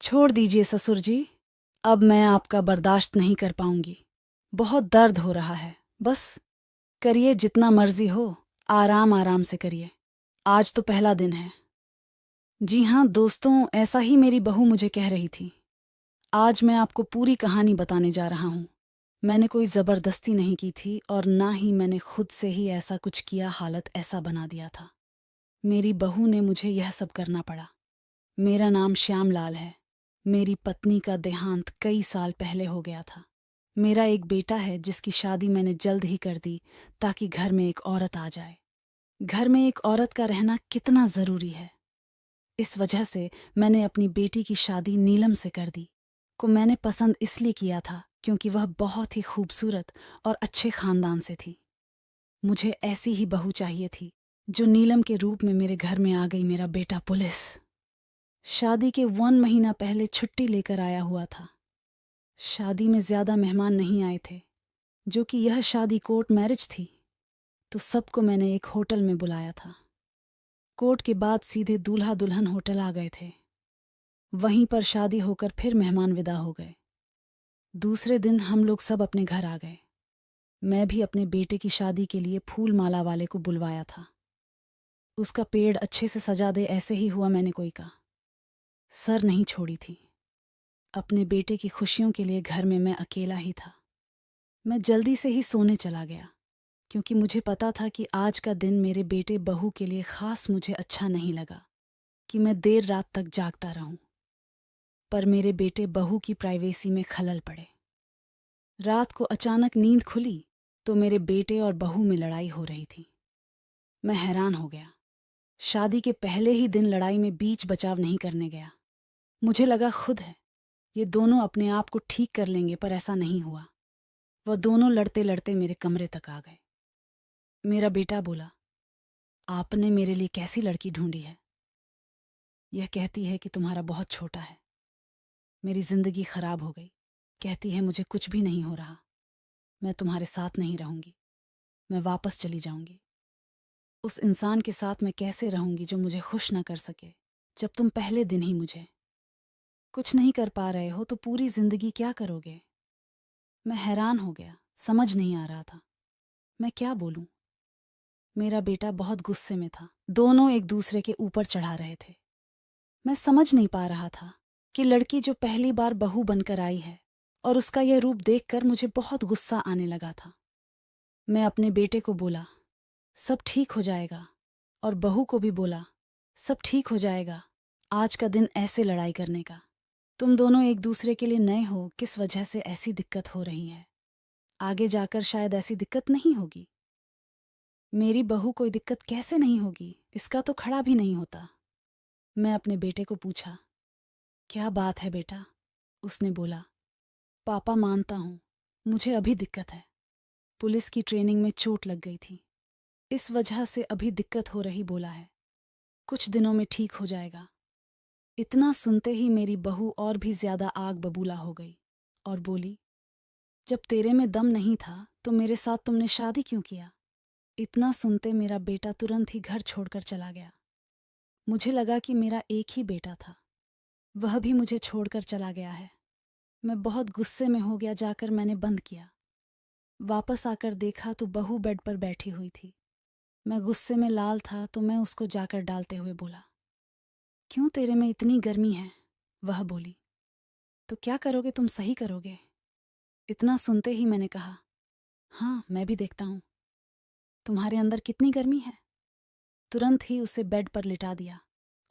छोड़ दीजिए ससुर जी। अब मैं आपका बर्दाश्त नहीं कर पाऊंगी। बहुत दर्द हो रहा है। बस करिए जितना मर्जी हो। आराम आराम से करिए। आज तो पहला दिन है। जी हाँ दोस्तों, ऐसा ही मेरी बहू मुझे कह रही थी। आज मैं आपको पूरी कहानी बताने जा रहा हूँ। मैंने कोई ज़बरदस्ती नहीं की थी और ना ही मैंने खुद से ही ऐसा कुछ किया, हालत ऐसा बना दिया था। मेरी बहू ने मुझे यह सब करना पड़ा। मेरा नाम श्यामलाल है। मेरी पत्नी का देहांत कई साल पहले हो गया था। मेरा एक बेटा है जिसकी शादी मैंने जल्द ही कर दी ताकि घर में एक औरत आ जाए। घर में एक औरत का रहना कितना ज़रूरी है, इस वजह से मैंने अपनी बेटी की शादी नीलम से कर दी। को मैंने पसंद इसलिए किया था क्योंकि वह बहुत ही खूबसूरत और अच्छे खानदान से थी। मुझे ऐसी ही बहू चाहिए थी जो नीलम के रूप में मेरे घर में आ गई। मेरा बेटा पुलिस शादी के 1 महीना पहले छुट्टी लेकर आया हुआ था। शादी में ज्यादा मेहमान नहीं आए थे, जो कि यह शादी कोर्ट मैरिज थी, तो सबको मैंने एक होटल में बुलाया था। कोर्ट के बाद सीधे दूल्हा दुल्हन होटल आ गए थे। वहीं पर शादी होकर फिर मेहमान विदा हो गए। दूसरे दिन हम लोग सब अपने घर आ गए। मैं भी अपने बेटे की शादी के लिए फूल माला वाले को बुलवाया था। उसका पेड़ अच्छे से सजा दे, ऐसे ही हुआ मैंने कोई का। सर नहीं छोड़ी थी। अपने बेटे की खुशियों के लिए घर में मैं अकेला ही था। मैं जल्दी से ही सोने चला गया क्योंकि मुझे पता था कि आज का दिन मेरे बेटे बहू के लिए खास मुझे अच्छा नहीं लगा कि मैं देर रात तक जागता रहूं। पर मेरे बेटे बहू की प्राइवेसी में खलल पड़े। रात को अचानक नींद खुली तो मेरे बेटे और बहू में लड़ाई हो रही थी। मैं हैरान हो गया। शादी के पहले ही दिन लड़ाई में बीच बचाव नहीं करने गया। मुझे लगा खुद है, ये दोनों अपने आप को ठीक कर लेंगे, पर ऐसा नहीं हुआ। वह दोनों लड़ते लड़ते मेरे कमरे तक आ गए। मेरा बेटा बोला, आपने मेरे लिए कैसी लड़की ढूंढी है? यह कहती है कि तुम्हारा बहुत छोटा है। मेरी जिंदगी खराब हो गई। कहती है मुझे कुछ भी नहीं हो रहा। मैं तुम्हारे साथ नहीं रहूंगी। मैं वापस चली जाऊंगी। उस इंसान के साथ मैं कैसे रहूंगी जो मुझे खुश ना कर सके, जब तुम पहले दिन ही मुझे कुछ नहीं कर पा रहे हो तो पूरी जिंदगी क्या करोगे? मैं हैरान हो गया, समझ नहीं आ रहा था मैं क्या बोलूं। मेरा बेटा बहुत गुस्से में था। दोनों एक दूसरे के ऊपर चढ़ा रहे थे। मैं समझ नहीं पा रहा था कि लड़की जो पहली बार बहू बनकर आई है, और उसका यह रूप देखकर मुझे बहुत गुस्सा आने लगा था। मैं अपने बेटे को बोला, सब ठीक हो जाएगा, और बहू को भी बोला, सब ठीक हो जाएगा। आज का दिन ऐसे लड़ाई करने का। तुम दोनों एक दूसरे के लिए नए हो, किस वजह से ऐसी दिक्कत हो रही है? आगे जाकर शायद ऐसी दिक्कत नहीं होगी। मेरी बहू कोई दिक्कत कैसे नहीं होगी, इसका तो खड़ा भी नहीं होता। मैं अपने बेटे को पूछा, क्या बात है बेटा? उसने बोला, पापा मानता हूँ, मुझे अभी दिक्कत है। पुलिस की ट्रेनिंग में चोट लग गई थी, इस वजह से अभी दिक्कत हो रही। बोला है कुछ दिनों में ठीक हो जाएगा। इतना सुनते ही मेरी बहू और भी ज्यादा आग बबूला हो गई और बोली, जब तेरे में दम नहीं था तो मेरे साथ तुमने शादी क्यों किया? इतना सुनते मेरा बेटा तुरंत ही घर छोड़कर चला गया। मुझे लगा कि मेरा एक ही बेटा था, वह भी मुझे छोड़कर चला गया है। मैं बहुत गुस्से में हो गया। जाकर मैंने बंद किया। वापस आकर देखा तो बहू बेड पर बैठी हुई थी। मैं गुस्से में लाल था तो मैं उसको जाकर डालते हुए बोला, क्यों तेरे में इतनी गर्मी है? वह बोली, तो क्या करोगे तुम, सही करोगे? इतना सुनते ही मैंने कहा, हाँ मैं भी देखता हूँ तुम्हारे अंदर कितनी गर्मी है। तुरंत ही उसे बेड पर लिटा दिया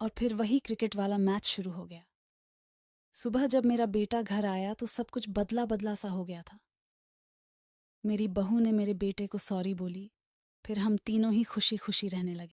और फिर वही क्रिकेट वाला मैच शुरू हो गया। सुबह जब मेरा बेटा घर आया तो सब कुछ बदला बदला सा हो गया था। मेरी बहू ने मेरे बेटे को सॉरी बोली। फिर हम तीनों ही खुशी खुशी रहने लगे।